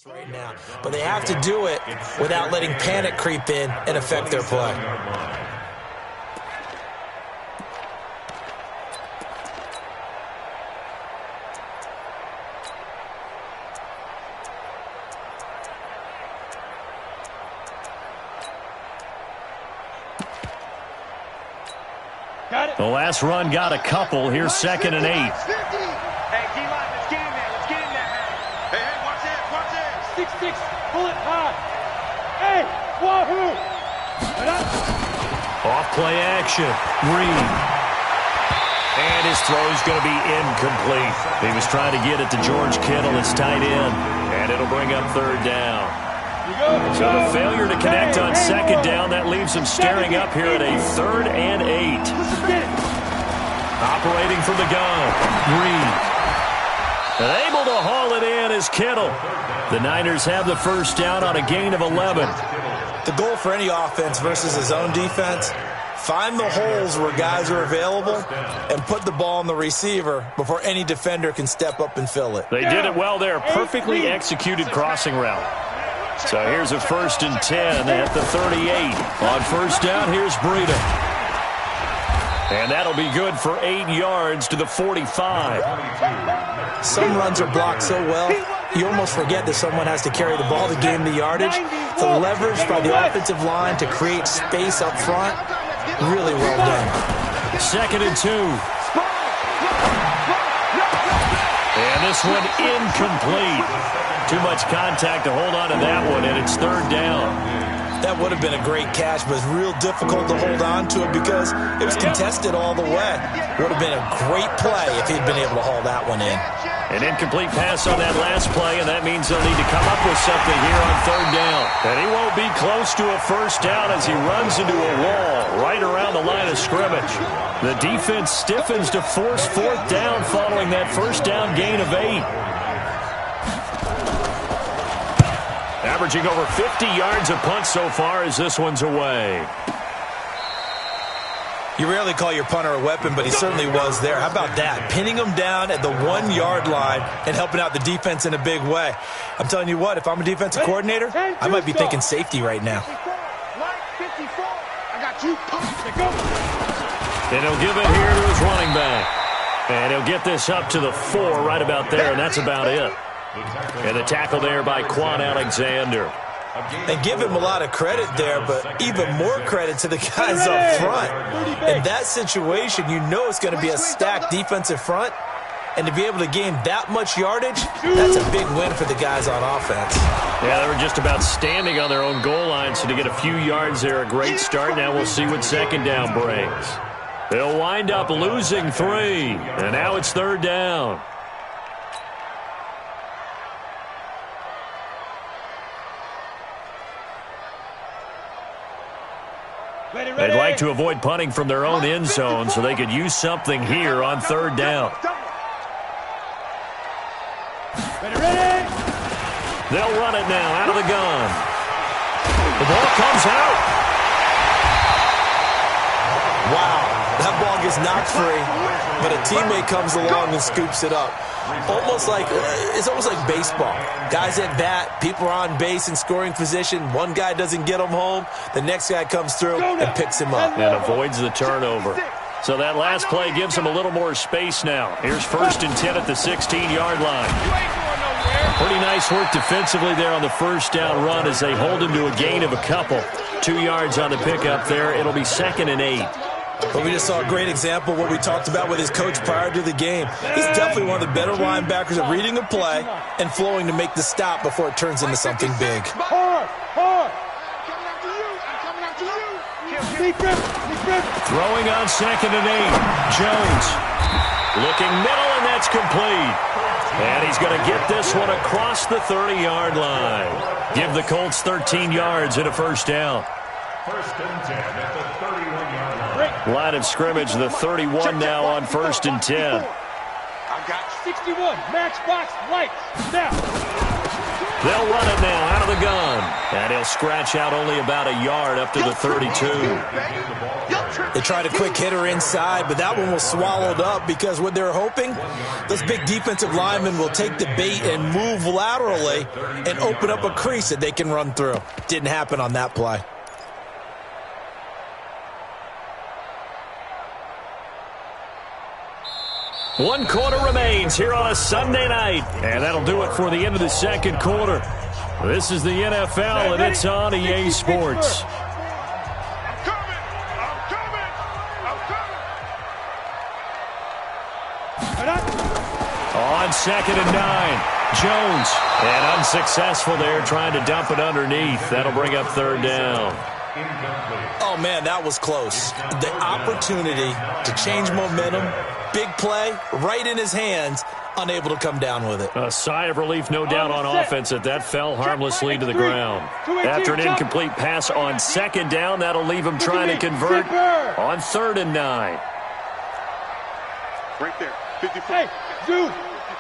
right now, but they have to do it without letting panic creep in and affect their play. The last run got a couple. Here's 2nd and 8. Hey, D-line, let's get in there. Let's get in there. Hey, watch this. Watch this. 6-6, pull it hard. Hey, wahoo! Off play action. Reed. And his throw's going to be incomplete. He was trying to get it to George Kittle, his tight end, and it'll bring up 3rd down. So the failure to connect on 2nd down, that leaves him staring up here at a 3rd and 8. Operating from the gun, Reed. And able to haul it in is Kittle. The Niners have the 1st down on a gain of 11. The goal for any offense versus his own defense, find the holes where guys are available and put the ball on the receiver before any defender can step up and fill it. They did it well there. Perfectly executed crossing route. So here's a 1st and 10 at the 38. On 1st down, here's Breida. And that'll be good for 8 yards to the 45. Some runs are blocked so well, you almost forget that someone has to carry the ball to gain the yardage. The leverage by the offensive line to create space up front, really well done. 2nd and 2. And this one incomplete. Too much contact to hold on to that one, and it's 3rd down. That would have been a great catch, but it's real difficult to hold on to it because it was contested all the way. Would have been a great play if he'd been able to haul that one in. An incomplete pass on that last play, and that means they'll need to come up with something here on 3rd down. And he won't be close to a 1st down as he runs into a wall right around the line of scrimmage. The defense stiffens to force 4th down following that 1st down gain of 8. Averaging over 50 yards a punt so far as this one's away. You rarely call your punter a weapon, but he certainly was there. How about that? Pinning him down at the 1-yard line and helping out the defense in a big way. I'm telling you what, if I'm a defensive coordinator, I might be thinking safety right now. I got you. And he'll give it here to his running back. And he'll get this up to the 4 right about there, and that's about it. And the tackle there by Quan Alexander. And give him a lot of credit there, but even more credit to the guys up front. In that situation, you know it's going to be a stacked defensive front. And to be able to gain that much yardage, that's a big win for the guys on offense. Yeah, they were just about standing on their own goal line, so to get a few yards there, a great start. Now we'll see what 2nd down brings. They'll wind up losing 3, and now it's 3rd down. They'd like to avoid punting from their own end zone so they could use something here on 3rd down. They'll run it now out of the gun. The ball comes out. Wow, that ball gets knocked free, but a teammate comes along and scoops it up. It's almost like baseball. Guys at bat, people are on base in scoring position. One guy doesn't get him home. The next guy comes through and picks him up. And avoids the turnover. So that last play gives him a little more space now. Here's 1st and 10 at the 16-yard line. Pretty nice work defensively there on the 1st down run as they hold him to a gain of a couple. 2 yards on the pickup there. It'll be 2nd and 8. But we just saw a great example of what we talked about with his coach prior to the game. He's definitely one of the better linebackers at reading a play and flowing to make the stop before it turns into something big. Hard. Throwing on 2nd and 8. Jones looking middle, and that's complete. And he's going to get this one across the 30-yard line. Give the Colts 13 yards and a 1st down. 1st and 10 at the 31-yard line. Line of scrimmage, the 31 now on 1st and 10. I got 61, matchbox lights, now. They'll run it now out of the the gun. And he'll scratch out only about a yard up to the 32. They tried a quick hitter inside, but that one was swallowed up because what they're hoping, those big defensive linemen will take the bait and move laterally and open up a crease that they can run through. Didn't happen on that play. One quarter remains here on a Sunday night. And that'll do it for the end of the second quarter. This is the NFL, and it's on EA Sports. I'm coming! On 2nd and 9, Jones. And unsuccessful there, trying to dump it underneath. That'll bring up 3rd down. Oh, man, that was close. The opportunity to change momentum, big play, right in his hands, unable to come down with it. A sigh of relief, no doubt, on offense that fell harmlessly to the ground. After an incomplete pass on 2nd down, that'll leave him trying to convert on 3rd and 9. Right there. 54. Hey, dude.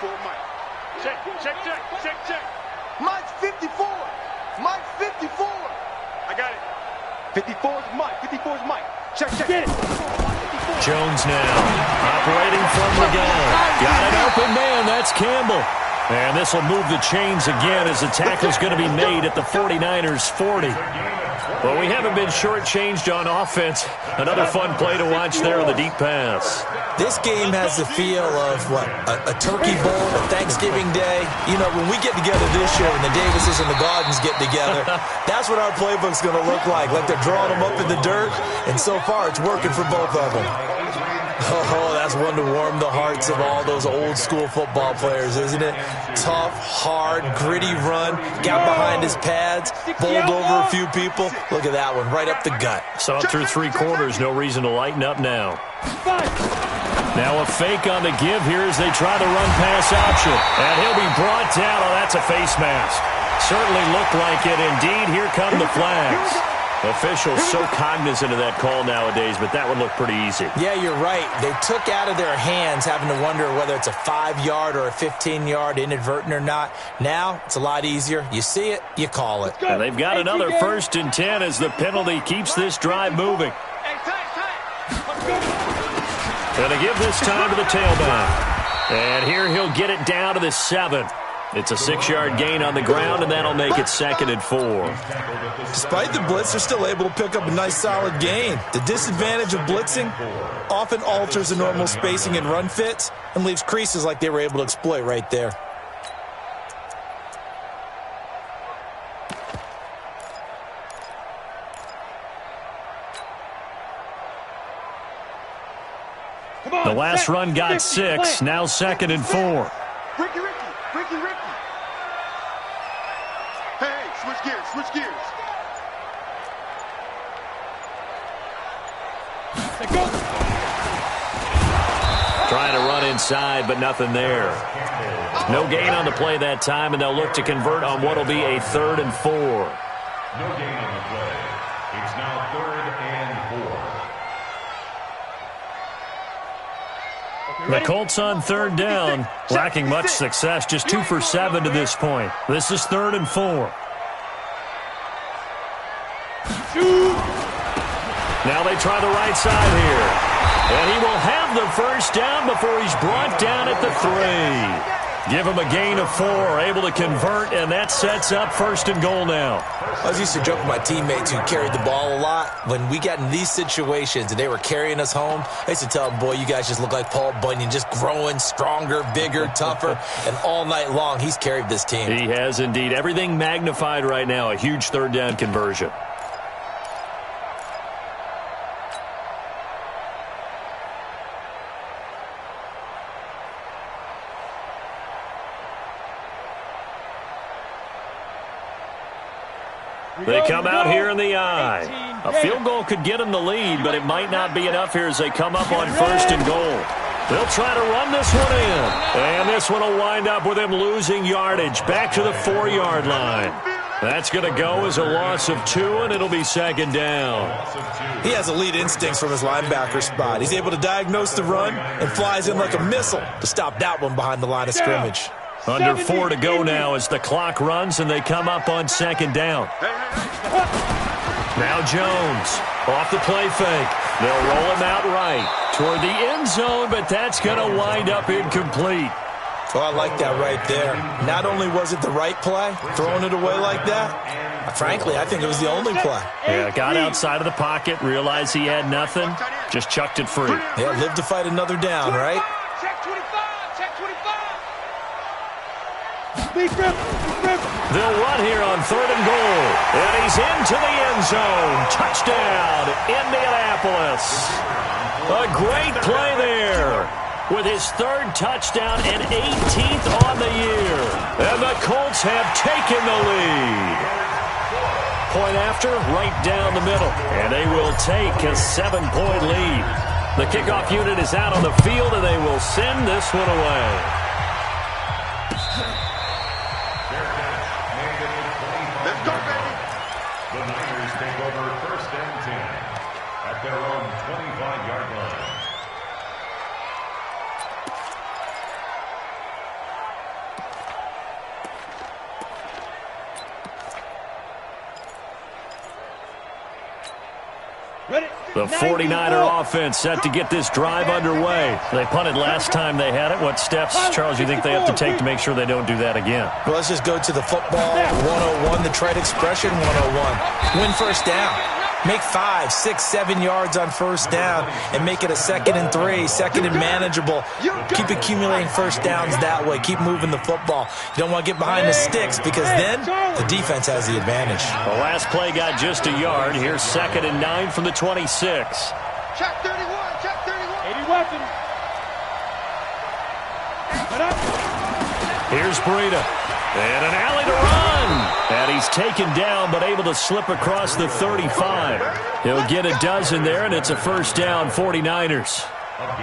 54, Mike. Check. Mike's 54. Mike's 54. I got it. 54 is Mike. 54 is Mike. Check. Get it. Jones now operating from the gun. Got an open man. That's Campbell. And this will move the chains again as the tackle's going to be made at the 49ers 40. Well, we haven't been shortchanged on offense. Another fun play to watch there on the deep pass. This game has the feel of, a turkey bowl, a Thanksgiving day. You know, when we get together this year, when the Davises and the Gardens get together, that's what our playbook's going to look like they're drawing them up in the dirt, and so far it's working for both of them. Oh, that's one to warm the hearts of all those old-school football players, isn't it? Tough, hard, gritty run, got behind his pads, bowled over a few people. Look at that one, right up the gut. Saw it through 3 quarters, no reason to lighten up now. Now a fake on the give here as they try the run-pass option. And he'll be brought down. Oh, that's a face mask. Certainly looked like it. Indeed, here come the flags. Officials so cognizant of that call nowadays, but that one looked pretty easy. Yeah, you're right. They took out of their hands having to wonder whether it's a 5-yard or a 15-yard inadvertent or not. Now, it's a lot easier. You see it, you call it. And they've got another 1st and 10 as the penalty keeps this drive moving. Hey, tight. Going to give this time to the tailback. And here he'll get it down to the 7. It's a 6-yard gain on the ground, and that'll make it 2nd and 4. Despite the blitz, they're still able to pick up a nice, solid gain. The disadvantage of blitzing often alters the normal spacing and run fits and leaves creases like they were able to exploit right there. The last run got 6, now 2nd and 4. Ricky. Hey, switch gears. Trying to run inside, but nothing there. No gain on the play that time, and they'll look to convert on what will be a 3rd and 4. No gain on the play. It's now 3rd and 4. The Colts on 3rd down, lacking much success, just 2 for 7 to this point. This is 3rd and 4. Now they try the right side here. And he will have the 1st down before he's brought down at the 3. Give him a gain of 4, able to convert, and that sets up 1st and goal now. I was used to joke with my teammates who carried the ball a lot. When we got in these situations and they were carrying us home, I used to tell them, boy, you guys just look like Paul Bunyan, just growing stronger, bigger, tougher. And all night long, he's carried this team. He has indeed. Everything magnified right now, a huge 3rd down conversion. They come out here in the eye. A field goal could get them the lead, but it might not be enough here as they come up on 1st and goal. They'll try to run this one in. And this one will wind up with him losing yardage back to the 4-yard line. That's going to go as a loss of 2, and it'll be 2nd down. He has elite instincts from his linebacker spot. He's able to diagnose the run and flies in like a missile to stop that one behind the line of scrimmage. Under 4 to go now as the clock runs and they come up on second down. Now Jones off the play fake. They'll roll him out right toward the end zone, but that's going to wind up incomplete. Oh, I like that right there. Not only was it the right play, throwing it away like that, frankly, I think it was the only play. Yeah, got outside of the pocket, realized he had nothing, just chucked it free. Yeah, live to fight another down, right? Check 25, check 25. They'll run here on 3rd and goal. And he's into the end zone. Touchdown, Indianapolis. A great play there with his 3rd touchdown and 18th on the year. And the Colts have taken the lead. Point after, right down the middle. And they will take a 7-point lead. The kickoff unit is out on the field, and they will send this one away. Let's go, baby. The Niners take over 1st and 10 at their own 25-yard line. The 49er offense set to get this drive underway. They punted last time they had it. What steps, Charles, you think they have to take to make sure they don't do that again? Well, let's just go to the football 101, the trade expression 101. Win first down. Make 5, 6, 7 yards on first down and make it a 2nd and 3, 2nd and manageable. Keep accumulating first downs that way. Keep moving the football. You don't want to get behind the sticks because then the defense has the advantage. The last play got just a yard. Here's 2nd and 9 from the 26. Check 31, check 31. 80 weapons. Here's Breida. And an alley to run. And he's taken down but able to slip across the 35. He'll get a dozen there, and it's a first down, 49ers.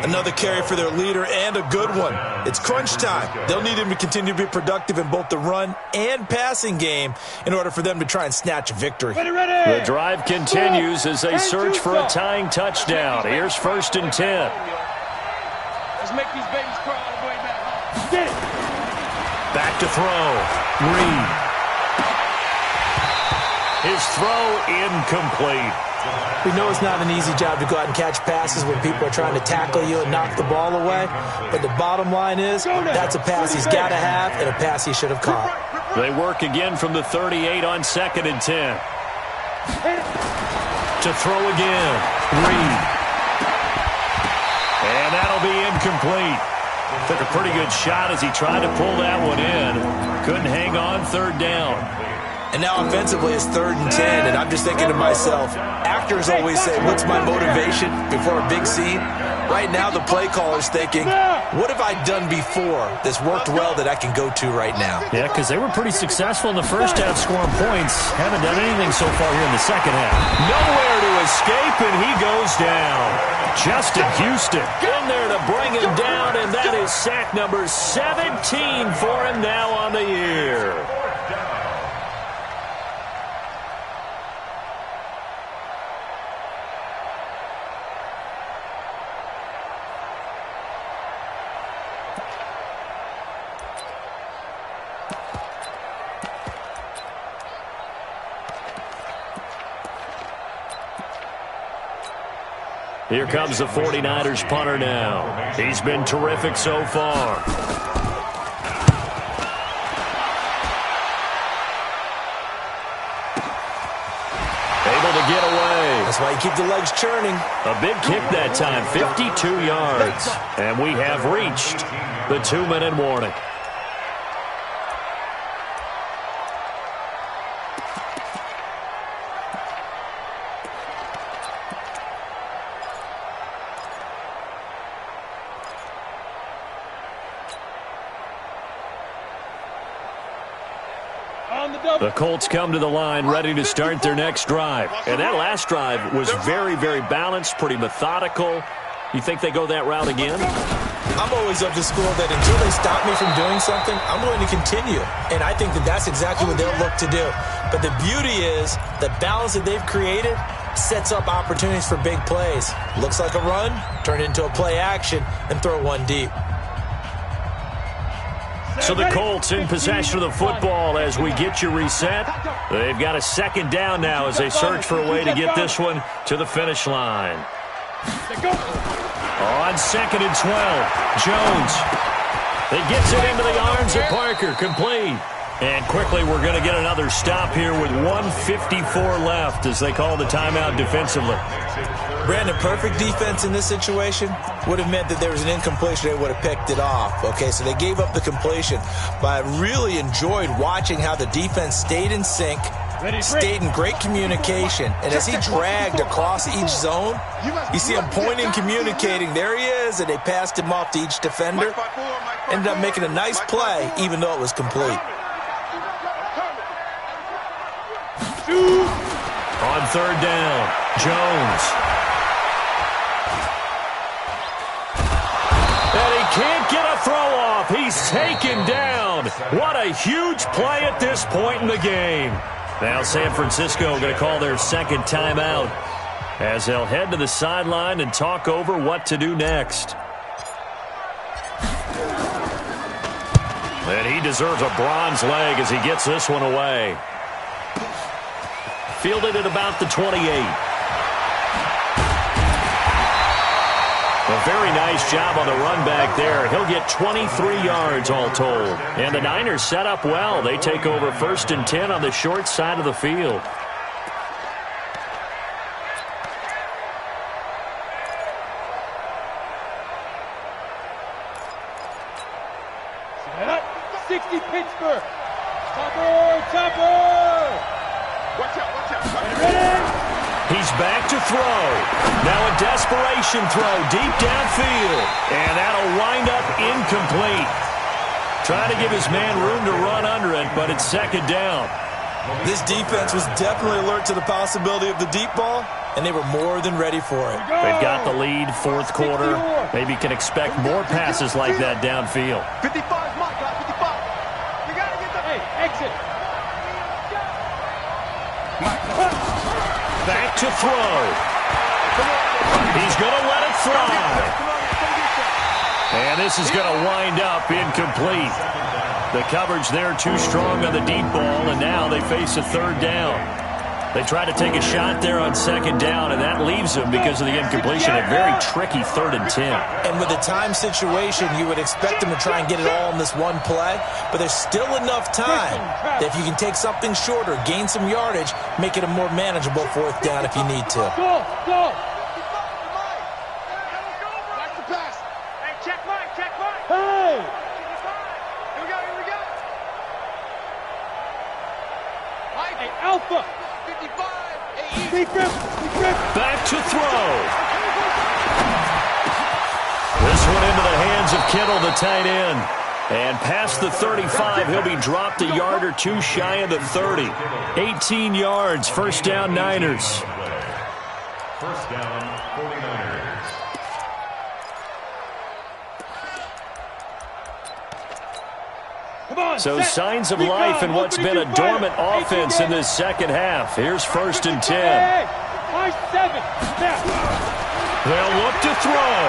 Another carry for their leader and a good one. It's crunch time. They'll need him to continue to be productive in both the run and passing game in order for them to try and snatch a victory. The drive continues as they search for a tying touchdown. Here's 1st and 10. Let's make these babies crawl all the way back home. Get it. Back to throw. Reed. His throw incomplete. We know it's not an easy job to go out and catch passes when people are trying to tackle you and knock the ball away. But the bottom line is that's a pass he's got to have and a pass he should have caught. They work again from the 38 on 2nd and 10. To throw again. Reed. And that'll be incomplete. Took a pretty good shot as he tried to pull that one in. Couldn't hang on 3rd down. And now offensively it's 3rd and 10, and I'm just thinking to myself, actors always say, what's my motivation before a big scene? Right now the play caller's thinking, what have I done before that's worked well that I can go to right now? Yeah, because they were pretty successful in the first half scoring points. Haven't done anything so far here in the second half. Nowhere to escape, and he goes down. Justin Houston in there to bring him down, and that is sack number 17 for him now on the year. Here comes the 49ers punter now. He's been terrific so far. Able to get away. That's why you keep the legs churning. A big kick that time, 52 yards. And we have reached the 2-minute warning. The Colts come to the line ready to start their next drive. And that last drive was very, very balanced, pretty methodical. You think they go that route again? I'm always of the school that until they stop me from doing something, I'm going to continue. And I think that that's exactly what they'll look to do. But the beauty is the balance that they've created sets up opportunities for big plays. Looks like a run, turn it into a play action, and throw one deep. So the Colts in possession of the football as we get you reset. They've got a second down now as they search for a way to get this one to the finish line. On 2nd and 12, Jones. It gets it into the arms of Parker, complete. And quickly we're going to get another stop here with 1:54 left as they call the timeout defensively. Brandon, perfect defense in this situation would have meant that there was an incompletion. They would have picked it off. Okay, so they gave up the completion. But I really enjoyed watching how the defense stayed in sync, stayed in great communication. And as he dragged across each zone, you see him pointing, communicating. There he is, and they passed him off to each defender. Ended up making a nice play, even though it was complete. On 3rd down, Jones. And he can't get a throw off. He's taken down. What a huge play at this point in the game. Now San Francisco going to call their second timeout as they'll head to the sideline and talk over what to do next. And he deserves a bronze leg as he gets this one away. Fielded at about the 28. A very nice job on the run back there. He'll get 23 yards all told. And the Niners set up well. They take over 1st and 10 on the short side of the field. Set up. 60 Pittsburgh. Chopper. Watch out, watch out. He's back to throw. Now a desperation throw deep downfield. And that'll wind up incomplete. Trying to give his man room to run under it, but it's 2nd down. This defense was definitely alert to the possibility of the deep ball, and they were more than ready for it. They've got the lead, 4th quarter. Maybe can expect more passes like that downfield. 55, Mike, 55. You got to get the... Hey, exit. Back to throw. He's going to let it fly. And this is going to wind up incomplete. The coverage there too strong on the deep ball, and now they face a 3rd down. They try to take a shot there on 2nd down, and that leaves them, because of the incompletion, a very tricky 3rd and 10. And with a time situation, you would expect them to try and get it all in this one play, but there's still enough time that if you can take something shorter, gain some yardage, make it a more manageable 4th down if you need to. Go. Back to pass. Hey, check Mike. Hey. Here we go. Mike. Hey, Alpha. 55. Hey, Big grip. Back to throw. This one into the hands of Kittle, the tight end. And past the 35, he'll be dropped a yard or two shy of the 30. 18 yards, 1st down Niners. 1st down, 49ers. So signs of life in what's been a dormant offense in this 2nd half. Here's 1st and 10. High 7. They'll look to throw.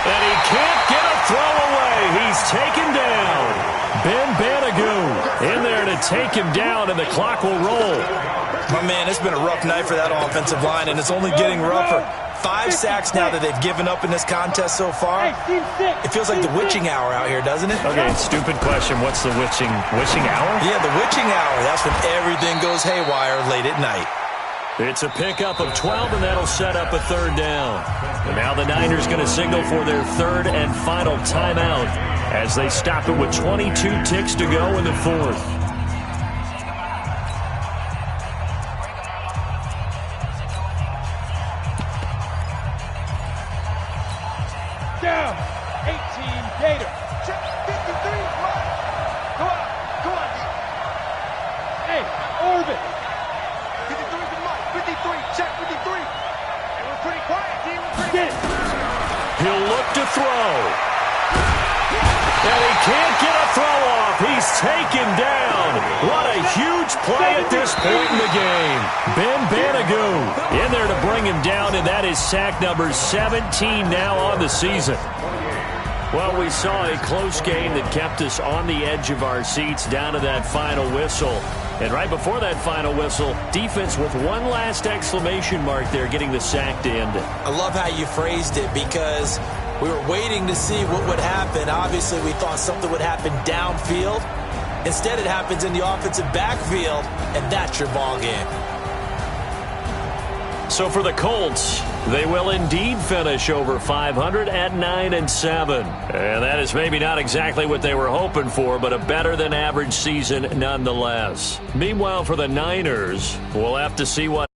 And he can't get a throw away. He's taken down. Ben Banagoo in there to take him down, and the clock will roll. My man, it's been a rough night for that offensive line, and it's only getting rougher. 5 sacks now that they've given up in this contest so far. It feels like the witching hour out here, doesn't it? Okay, stupid question. What's the witching hour? Yeah, the witching hour. That's when everything goes haywire late at night. It's a pickup of 12, and that'll set up a 3rd down. And now the Niners going to signal for their 3rd and final timeout as they stop it with 22 ticks to go in the 4th. Down. 18 Gator. Check 53, Mike. Go on. Hey, Orbit. 53 to Mike. 53. Check 53. And we're pretty quiet, D. We're pretty Get it. He'll look to throw. And he can't get a throw off. He's taken down. What a huge play at this point in the game. Ben Banagoo in there to bring him down, and that is sack number 17 now on the season. Well, we saw a close game that kept us on the edge of our seats down to that final whistle. And right before that final whistle, defense with one last exclamation mark there, getting the sack to end it. I love how you phrased it, because we were waiting to see what would happen. Obviously, we thought something would happen downfield. Instead, it happens in the offensive backfield, and that's your ball game. So for the Colts, they will indeed finish over 500 at 9-7. And that is maybe not exactly what they were hoping for, but a better than average season nonetheless. Meanwhile, for the Niners, we'll have to see what